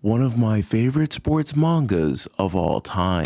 one of my favorite sports mangas of all time.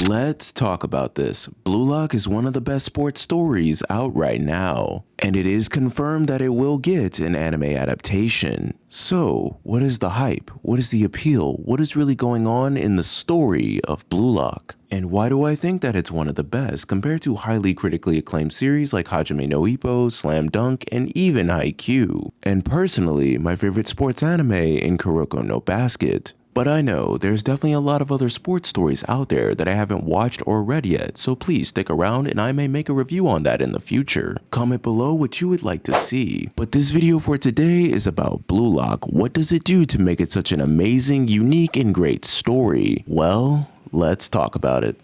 Let's talk about this. Blue Lock is one of the best sports stories out right now, and it is confirmed that it will get an anime adaptation. So, what is the hype? What is the appeal? What is really going on in the story of Blue Lock? And why do I think that it's one of the best compared to highly critically acclaimed series like Hajime no Ippo, Slam Dunk, and even Haikyuu? And personally, my favorite sports anime in Kuroko no Basket. But I know there's definitely a lot of other sports stories out there that I haven't watched or read yet, so please stick around and I may make a review on that in the future. Comment below what you would like to see. But this video for today is about Blue Lock. What does it do to make it such an amazing, unique, and great story? Well, let's talk about it.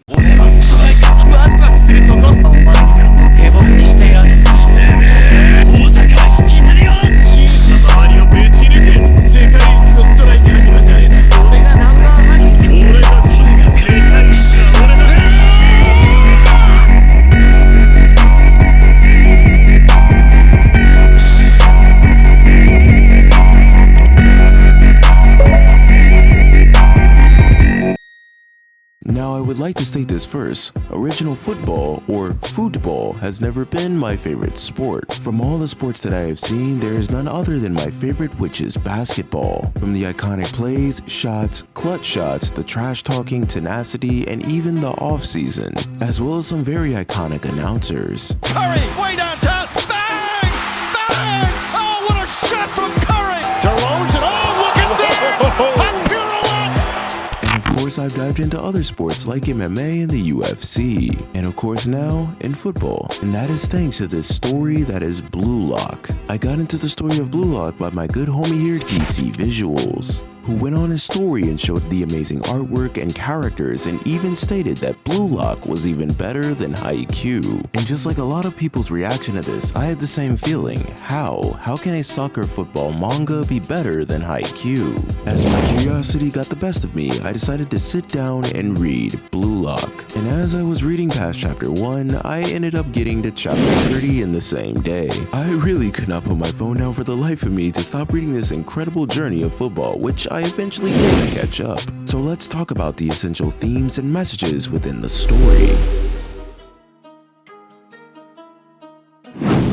Now I would like to state this first, original football or football has never been my favorite sport. From all the sports that I have seen, there is none other than my favorite, which is basketball. From the iconic plays, shots, clutch shots, the trash talking, tenacity, and even the off-season, as well as some very iconic announcers. Curry, way downtown, bang! Bang! Oh, what a shot from Curry! DeRozan, oh, look at that! Of course, I've dived into other sports like MMA and the UFC, and of course now in football, and that is thanks to this story that is Blue Lock. I got into the story of Blue Lock by my good homie here, DC Visuals, who went on his story and showed the amazing artwork and characters and even stated that Blue Lock was even better than Haikyuu. And just like a lot of people's reaction to this, I had the same feeling. How can a soccer football manga be better than Haikyuu? As my curiosity got the best of me, I decided to sit down and read Blue Lock. And as I was reading past chapter 1, I ended up getting to chapter 30 in the same day. I really could not put my phone down for the life of me to stop reading this incredible journey of football, which I eventually did catch up. So let's talk about the essential themes and messages within the story.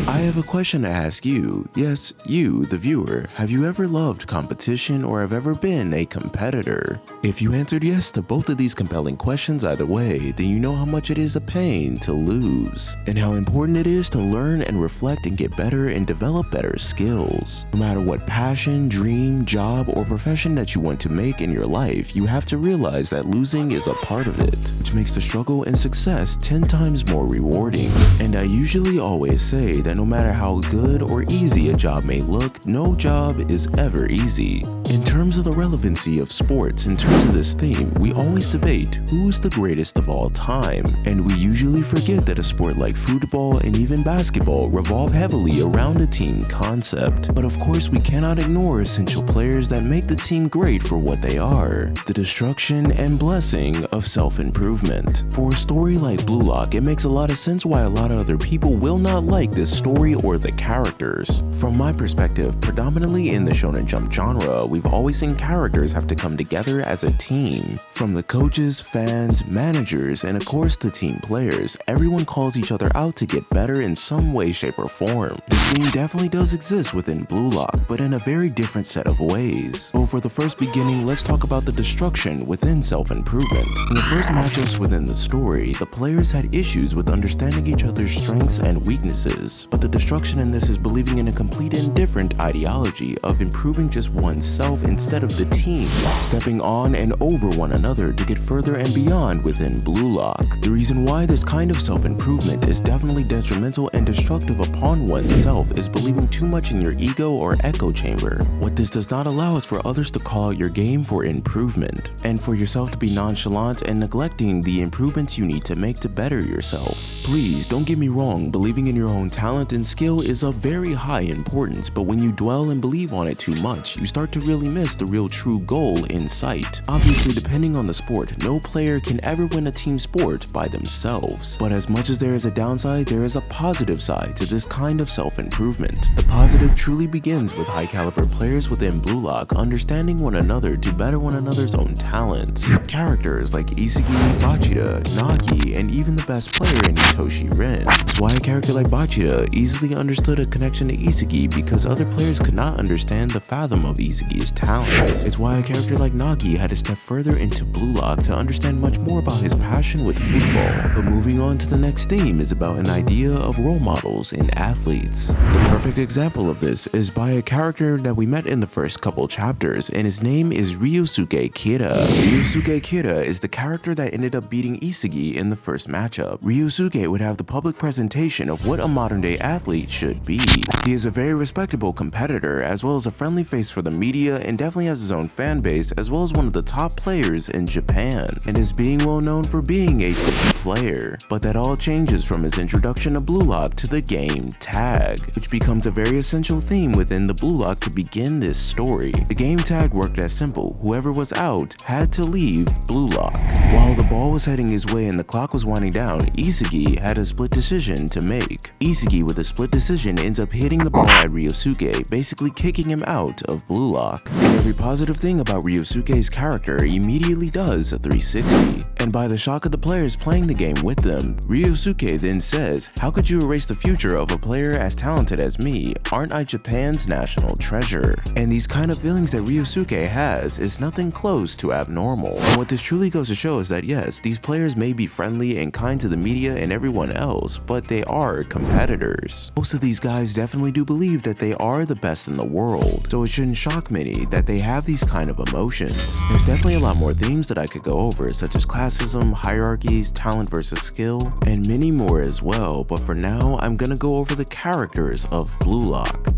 I have a question to ask you. Yes, you, the viewer. Have you ever loved competition or have ever been a competitor? If you answered yes to both of these compelling questions either way, then you know how much it is a pain to lose, and how important it is to learn and reflect and get better and develop better skills. No matter what passion, dream, job, or profession that you want to make in your life, you have to realize that losing is a part of it, which makes the struggle and success 10 times more rewarding. And I usually always say that no matter how good or easy a job may look, no job is ever easy. In terms of the relevancy of sports, in terms of this theme, we always debate who's the greatest of all time, and we usually forget that a sport like football and even basketball revolve heavily around a team concept. But of course, we cannot ignore essential players that make the team great for what they are, the destruction and blessing of self-improvement. For a story like Blue Lock, it makes a lot of sense why a lot of other people will not like this story or the characters. From my perspective, predominantly in the Shonen Jump genre, we've always seen characters have to come together as a team. From the coaches, fans, managers, and of course the team players, everyone calls each other out to get better in some way, shape, or form. This theme definitely does exist within Blue Lock, but in a very different set of ways. So for the first beginning, let's talk about the destruction within self-improvement. In the first matchups within the story, the players had issues with understanding each other's strengths and weaknesses, but the destruction in this is believing in a complete and different ideology of improving just oneself instead of the team, stepping on and over one another to get further and beyond within Blue Lock. The reason why this kind of self-improvement is definitely detrimental and destructive upon oneself is believing too much in your ego or echo chamber. What this does not allow is for others to call out your game for improvement, and for yourself to be nonchalant and neglecting the improvements you need to make to better yourself. Please don't get me wrong, believing in your own talent and and skill is of very high importance, but when you dwell and believe on it too much, you start to really miss the real true goal in sight. Obviously, depending on the sport, no player can ever win a team sport by themselves. But as much as there is a downside, there is a positive side to this kind of self-improvement. The positive truly begins with high-caliber players within Blue Lock understanding one another to better one another's own talents. Characters like Isugi, Bachida, Nagi, and even the best player in Itoshi Ren. It's why a character like Bachida easily understood a connection to Isugi because other players could not understand the fathom of Isugi's talents. It's why a character like Nagi had to step further into Blue Lock to understand much more about his passion with football. But moving on to the next theme is about an idea of role models in athletes. The perfect example of this is by a character that we met in the first couple chapters, and his name is Ryusuke Killa. Ryusuke Killa is the character that ended up beating Isugi in the first matchup. Ryusuke would have the public presentation of what a modern day athlete should be. He is a very respectable competitor, as well as a friendly face for the media, and definitely has his own fan base, as well as one of the top players in Japan, and is being well known for being a team player. But that all changes from his introduction to Blue Lock to the game tag, which becomes a very essential theme within the Blue Lock to begin this story. The game tag worked as simple: whoever was out had to leave Blue Lock. While the ball was heading his way and the clock was winding down, Isugi had a split decision to make. Isugi with a split decision ends up hitting the ball at Ryosuke, basically kicking him out of Blue Lock. And every positive thing about Ryosuke's character immediately does a 360. And by the shock of the players playing the game with them, Ryosuke then says, "How could you erase the future of a player as talented as me? Aren't I Japan's national treasure?" And these kind of feelings that Ryosuke has is nothing close to abnormal. And what this truly goes to show is that yes, these players may be friendly and kind to the media and everyone else, but they are competitors. Most of these guys definitely do believe that they are the best in the world, so it shouldn't shock many that they have these kind of emotions. There's definitely a lot more themes that I could go over, such as classism, hierarchies, talent versus skill, and many more as well, but for now, I'm gonna go over the characters of Blue Lock.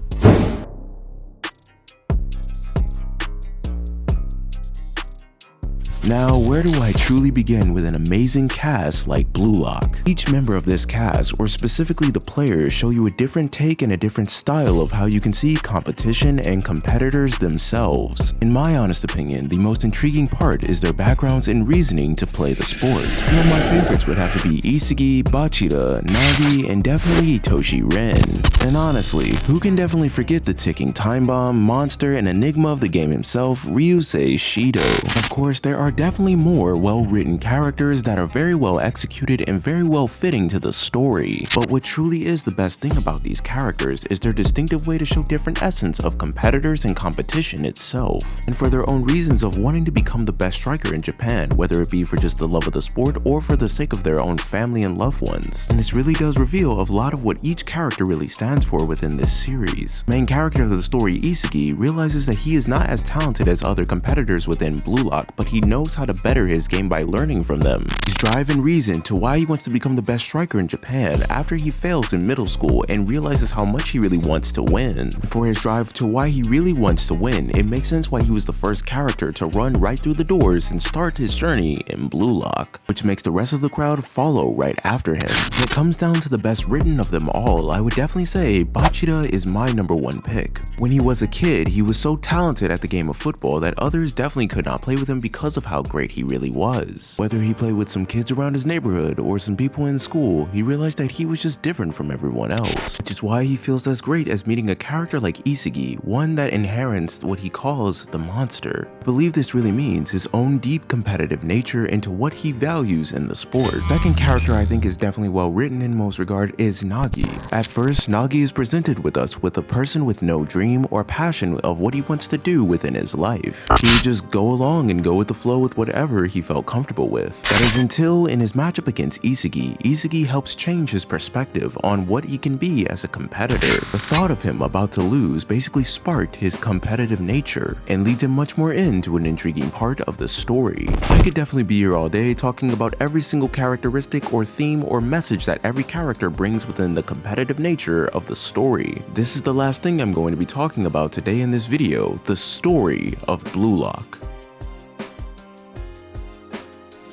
Now, where do I truly begin with an amazing cast like Blue Lock? Each member of this cast, or specifically the players, show you a different take and a different style of how you can see competition and competitors themselves. In my honest opinion, the most intriguing part is their backgrounds and reasoning to play the sport. Some of my favorites would have to be Isugi, Bachida, Nagi, and definitely Itoshi Ren. And honestly, who can definitely forget the ticking time bomb, monster, and enigma of the game himself, Ryusei Shido. Of course, there are definitely more well-written characters that are very well executed and very well fitting to the story. But what truly is the best thing about these characters is their distinctive way to show different essence of competitors and competition itself, and for their own reasons of wanting to become the best striker in Japan, whether it be for just the love of the sport or for the sake of their own family and loved ones. And this really does reveal a lot of what each character really stands for within this series. Main character of the story, Isugi, realizes that he is not as talented as other competitors within Blue Lock, but he knows how to better his game by learning from them. His drive and reason to why he wants to become the best striker in Japan after he fails in middle school and realizes how much he really wants to win. For his drive to why he really wants to win, it makes sense why he was the first character to run right through the doors and start his journey in Blue Lock, which makes the rest of the crowd follow right after him. When it comes down to the best written of them all, I would definitely say Bachida is my #1 pick. When he was a kid, he was so talented at the game of football that others definitely could not play with him because of how great he really was. Whether he played with some kids around his neighborhood or some people in school, he realized that he was just different from everyone else, which is why he feels as great as meeting a character like Isugi, one that inherits what he calls the monster. I believe this really means his own deep competitive nature into what he values in the sport. Second character I think is definitely well written in most regard is Nagi. At first, Nagi is presented with us with a person with no dream or passion of what he wants to do within his life. He would just go along and go with the flow with whatever he felt comfortable with. That is until in his matchup against Isugi, Isugi helps change his perspective on what he can be as a competitor. The thought of him about to lose basically sparked his competitive nature and leads him much more into an intriguing part of the story. I could definitely be here all day talking about every single characteristic or theme or message that every character brings within the competitive nature of the story. This is the last thing I'm going to be talking about today in this video, the story of Blue Lock.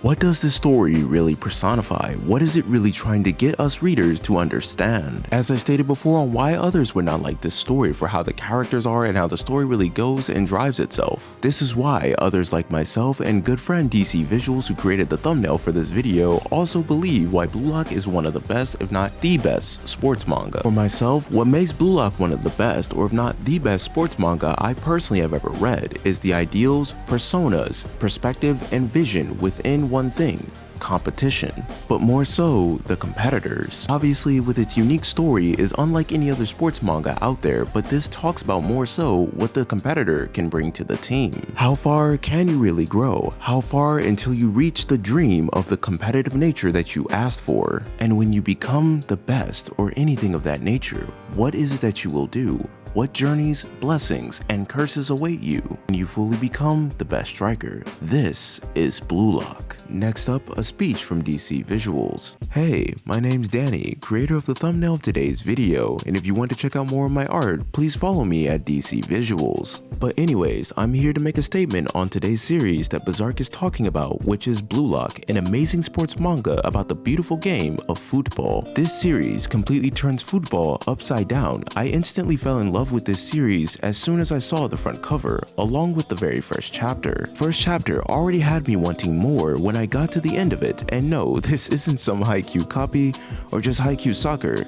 What does this story really personify? What is it really trying to get us readers to understand? As I stated before on why others would not like this story for how the characters are and how the story really goes and drives itself. This is why others like myself and good friend DC Visuals, who created the thumbnail for this video, also believe why Blue Lock is one of the best, if not the best, sports manga. For myself, what makes Blue Lock one of the best, or if not the best sports manga I personally have ever read, is the ideals, personas, perspective, and vision within one thing: competition, but more so the competitors. Obviously, with its unique story, is unlike any other sports manga out there, but this talks about more so what the competitor can bring to the team. How far can you really grow? How far until you reach the dream of the competitive nature that you asked for? And when you become the best or anything of that nature, what is it that you will do? What journeys, blessings, and curses await you when you fully become the best striker? This is Blue Lock. Next up, a speech from DC Visuals. Hey, my name's Danny, creator of the thumbnail of today's video, and if you want to check out more of my art, please follow me at DC Visuals. But anyways, I'm here to make a statement on today's series that Bazark is talking about, which is Blue Lock, an amazing sports manga about the beautiful game of football. This series completely turns football upside down. I instantly fell in love with this series as soon as I saw the front cover, along with the very first chapter. First chapter already had me wanting more when I got to the end of it, and no, this isn't some Haikyuu copy or just Haikyuu soccer.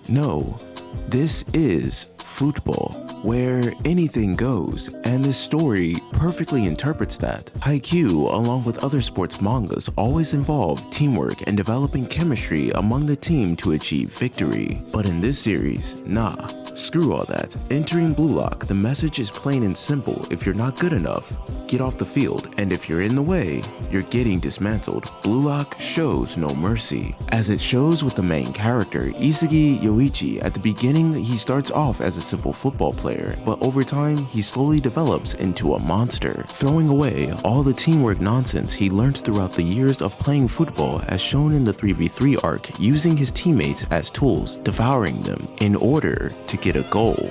No, this is football, where anything goes, and this story perfectly interprets that. Haikyuu, along with other sports mangas, always involve teamwork and developing chemistry among the team to achieve victory. But in this series, nah. Screw all that. Entering Blue Lock, the message is plain and simple: if you're not good enough, get off the field, and if you're in the way, you're getting dismantled. Blue Lock shows no mercy, as it shows with the main character, Isugi Yoichi. At the beginning, he starts off as a simple football player, but over time, he slowly develops into a monster, throwing away all the teamwork nonsense he learned throughout the years of playing football, as shown in the 3v3 arc, using his teammates as tools, devouring them in order to get a goal.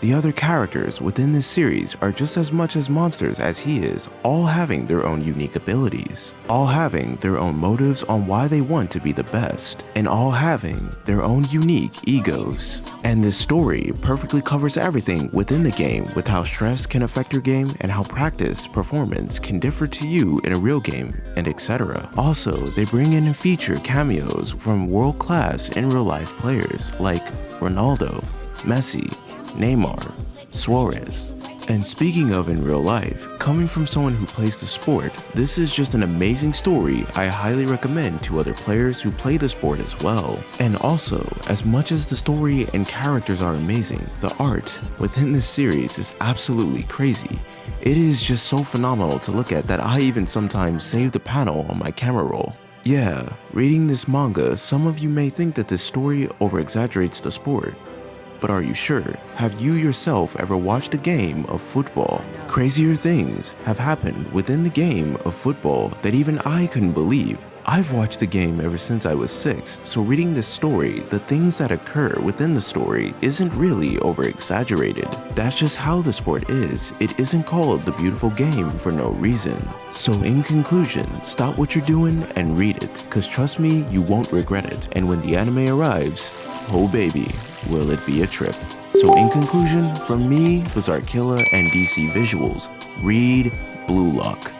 The other characters within this series are just as much as monsters as he is, all having their own unique abilities, all having their own motives on why they want to be the best, and all having their own unique egos. And this story perfectly covers everything within the game, with how stress can affect your game and how practice performance can differ to you in a real game, and etc. Also, they bring in and feature cameos from world-class in real-life players like Ronaldo, Messi, Neymar, Suarez. And speaking of in real life, coming from someone who plays the sport, this is just an amazing story I highly recommend to other players who play the sport as well. And also, as much as the story and characters are amazing, the art within this series is absolutely crazy. It is just so phenomenal to look at that I even sometimes save the panel on my camera roll. Yeah, reading this manga, some of you may think that this story over-exaggerates the sport. But are you sure? Have you yourself ever watched a game of football? Crazier things have happened within the game of football that even I couldn't believe. I've watched the game ever since I was 6, so reading this story, the things that occur within the story isn't really over-exaggerated. That's just how the sport is. It isn't called the beautiful game for no reason. So in conclusion, stop what you're doing and read it, cause trust me, you won't regret it. And when the anime arrives, oh baby, will it be a trip. So in conclusion, from me, Bazark, Killa, and DC Visuals, read Blue Lock.